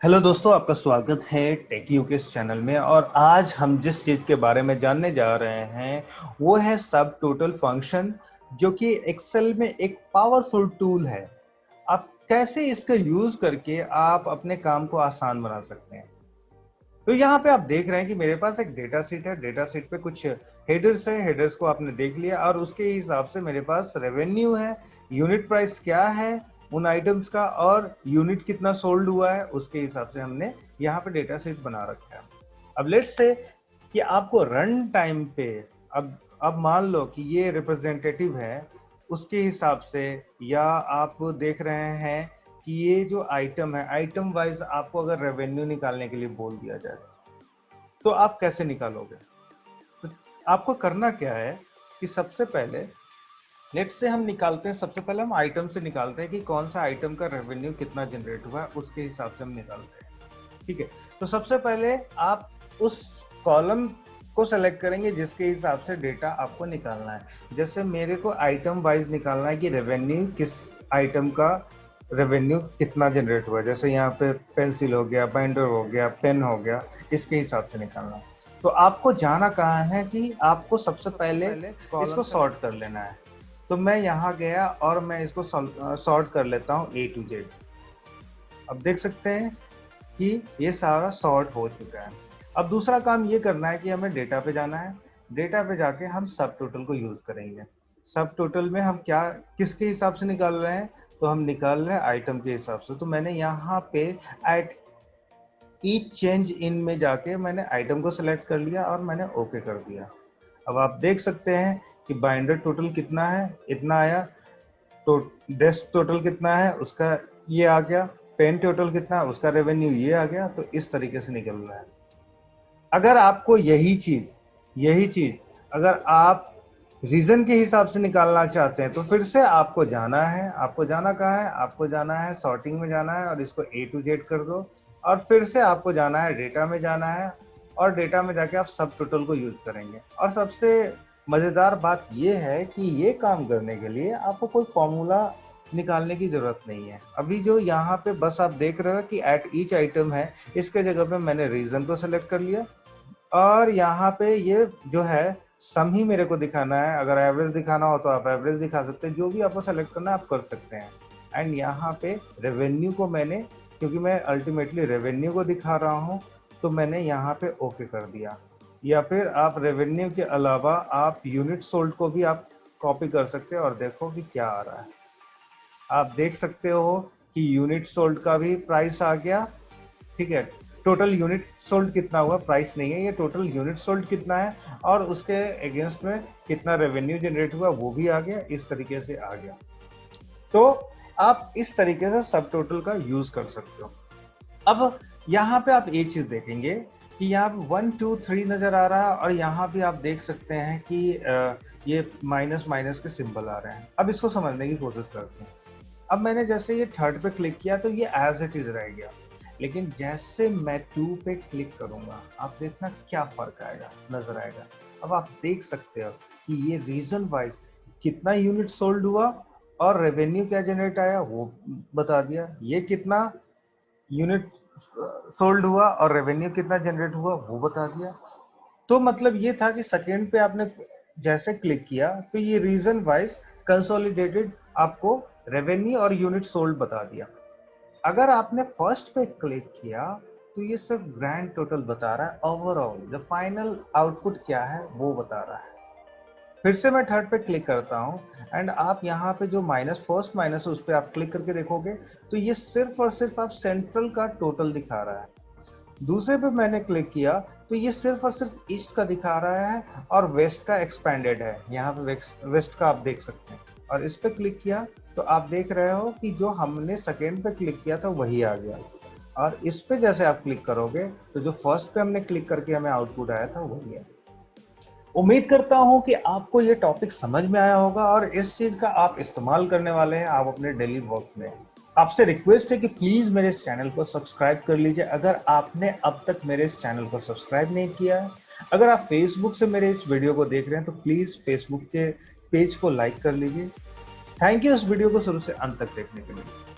Hello दोस्तों, आपका स्वागत है टेक यू के इस चैनल में। और आज हम जिस चीज़ के बारे में जानने जा रहे हैं वो है सब टोटल फंक्शन, जो कि एक्सेल में एक पावरफुल टूल है। आप कैसे इसका यूज़ करके आप अपने काम को आसान बना सकते हैं। तो यहाँ पे आप देख रहे हैं कि मेरे पास एक डेटा सीट है। डेटा सीट पे कुछ हेडर्स है, हेडर्स को आपने देख लिया और उसके हिसाब से मेरे पास रेवेन्यू है, यूनिट प्राइस क्या है उन आइटम्स का, और यूनिट कितना सोल्ड हुआ है उसके हिसाब से हमने यहाँ पे डेटा सीट बना रखा है। अब लेट्स से कि आपको रन टाइम पे, अब मान लो कि ये रिप्रेजेंटेटिव है उसके हिसाब से, या आप देख रहे हैं कि ये जो आइटम है आइटम वाइज आपको अगर रेवेन्यू निकालने के लिए बोल दिया जाए तो आप कैसे निकालोगे। तो आपको करना क्या है कि सबसे पहले लेट्स से हम निकालते हैं, सबसे पहले हम आइटम से निकालते हैं कि कौन सा आइटम का रेवेन्यू कितना जनरेट हुआ है, उसके हिसाब से हम निकालते हैं। ठीक है, तो सबसे पहले आप उस कॉलम को सेलेक्ट करेंगे जिसके हिसाब से डेटा आपको निकालना है। जैसे मेरे को आइटम वाइज निकालना है कि रेवेन्यू किस आइटम का रेवेन्यू कितना जनरेट हुआ है। जैसे यहाँ पे पेंसिल हो गया, बाइंडर हो गया, पेन हो गया, इसके हिसाब से निकालना है। तो आपको जाना कहाँ है कि आपको सबसे पहले इसको सॉर्ट कर लेना है। तो मैं यहाँ गया और मैं इसको सॉर्ट कर लेता हूँ A to Z। अब देख सकते हैं कि ये सारा सॉर्ट हो चुका है। अब दूसरा काम ये करना है कि हमें डेटा पे जाना है। डेटा पे जाके हम सब टोटल को यूज करेंगे। सब टोटल में हम क्या किसके हिसाब से निकाल रहे हैं, तो हम निकाल रहे हैं आइटम के हिसाब से। तो मैंने यहाँ पे एट ईच चेंज इन में जाके मैंने आइटम को सिलेक्ट कर लिया और मैंने ओके कर दिया। अब आप देख सकते हैं कि बाइंडर टोटल कितना है, इतना आया। तो डेस्क टोटल कितना है उसका ये आ गया। पेन टोटल कितना है उसका रेवेन्यू ये आ गया। तो इस तरीके से निकल रहा है। अगर आपको यही चीज अगर आप रीजन के हिसाब से निकालना चाहते हैं तो फिर से आपको जाना है। आपको जाना कहाँ है, आपको जाना है सॉर्टिंग में जाना है और इसको A to Z कर दो। और फिर से आपको जाना है डेटा में जाना है, और डेटा में जाके आप सब टोटल को यूज करेंगे। और सबसे मजेदार बात यह है कि ये काम करने के लिए आपको कोई फॉर्मूला निकालने की जरूरत नहीं है। अभी जो यहाँ पे बस आप देख रहे हो कि एट ईच आइटम है, इसके जगह पे मैंने रीजन को सेलेक्ट कर लिया और यहाँ पे ये जो है सम ही मेरे को दिखाना है। अगर एवरेज दिखाना हो तो आप एवरेज दिखा सकते हैं, जो भी आपको सेलेक्ट करना है आप कर सकते हैं। एंड यहाँ पे रेवेन्यू को मैंने, क्योंकि मैं अल्टीमेटली रेवेन्यू को दिखा रहा हूँ, तो मैंने यहाँ पे ओके कर दिया। या फिर आप रेवेन्यू के अलावा आप यूनिट सोल्ड को भी आप कॉपी कर सकते हैं और देखो कि क्या आ रहा है। आप देख सकते हो कि यूनिट सोल्ड का भी प्राइस आ गया। ठीक है, टोटल यूनिट सोल्ड कितना हुआ, प्राइस नहीं है, ये टोटल यूनिट सोल्ड कितना है और उसके अगेंस्ट में कितना रेवेन्यू जनरेट हुआ वो भी आ गया। इस तरीके से आ गया। तो आप इस तरीके से सब टोटल का यूज कर सकते हो। अब यहाँ पे आप एक चीज देखेंगे कि यहाँ पे 1 2 3 नजर आ रहा है और यहाँ पे आप देख सकते हैं कि ये माइनस माइनस के सिंबल आ रहे हैं। अब इसको समझने की कोशिश करते हैं। अब मैंने जैसे ये थर्ड पे क्लिक किया तो ये एज इट इज रह गया, लेकिन जैसे मैं 2 पे क्लिक करूंगा आप देखना क्या फर्क आएगा, नजर आएगा। अब आप देख सकते हो कि ये रीजन वाइज कितना यूनिट सोल्ड हुआ और रेवेन्यू क्या जनरेट आया वो बता दिया। ये कितना यूनिट सोल्ड हुआ और रेवेन्यू कितना जनरेट हुआ वो बता दिया। तो मतलब ये था कि सेकेंड पे आपने जैसे क्लिक किया तो ये रीजन वाइज कंसोलिडेटेड आपको रेवेन्यू और यूनिट सोल्ड बता दिया। अगर आपने फर्स्ट पे क्लिक किया तो ये सिर्फ ग्रैंड टोटल बता रहा है, ओवरऑल जो फाइनल आउटपुट क्या है वो बता रहा है। फिर से मैं थर्ड पे क्लिक करता हूँ एंड आप यहाँ पे जो माइनस फर्स्ट माइनस है उस पर आप क्लिक करके देखोगे तो ये सिर्फ और सिर्फ आप सेंट्रल का टोटल दिखा रहा है। दूसरे पे मैंने क्लिक किया तो ये सिर्फ और सिर्फ ईस्ट का दिखा रहा है और वेस्ट का एक्सपेंडेड है। यहाँ पे वेस्ट का आप देख सकते हैं। और इस पे क्लिक किया तो आप देख रहे हो कि जो हमने सेकेंड पे क्लिक किया था वही आ गया। और इस पे जैसे आप क्लिक करोगे तो जो फर्स्ट पे हमने क्लिक करके हमें आउटपुट आया था वही है। उम्मीद करता हूं कि आपको ये टॉपिक समझ में आया होगा और इस चीज का आप इस्तेमाल करने वाले हैं आप अपने डेली वर्क में। आपसे रिक्वेस्ट है कि प्लीज मेरे इस चैनल को सब्सक्राइब कर लीजिए अगर आपने अब तक मेरे इस चैनल को सब्सक्राइब नहीं किया है। अगर आप फेसबुक से मेरे इस वीडियो को देख रहे हैं तो प्लीज फेसबुक के पेज को लाइक कर लीजिए। थैंक यू इस वीडियो को शुरू से अंत तक देखने के लिए।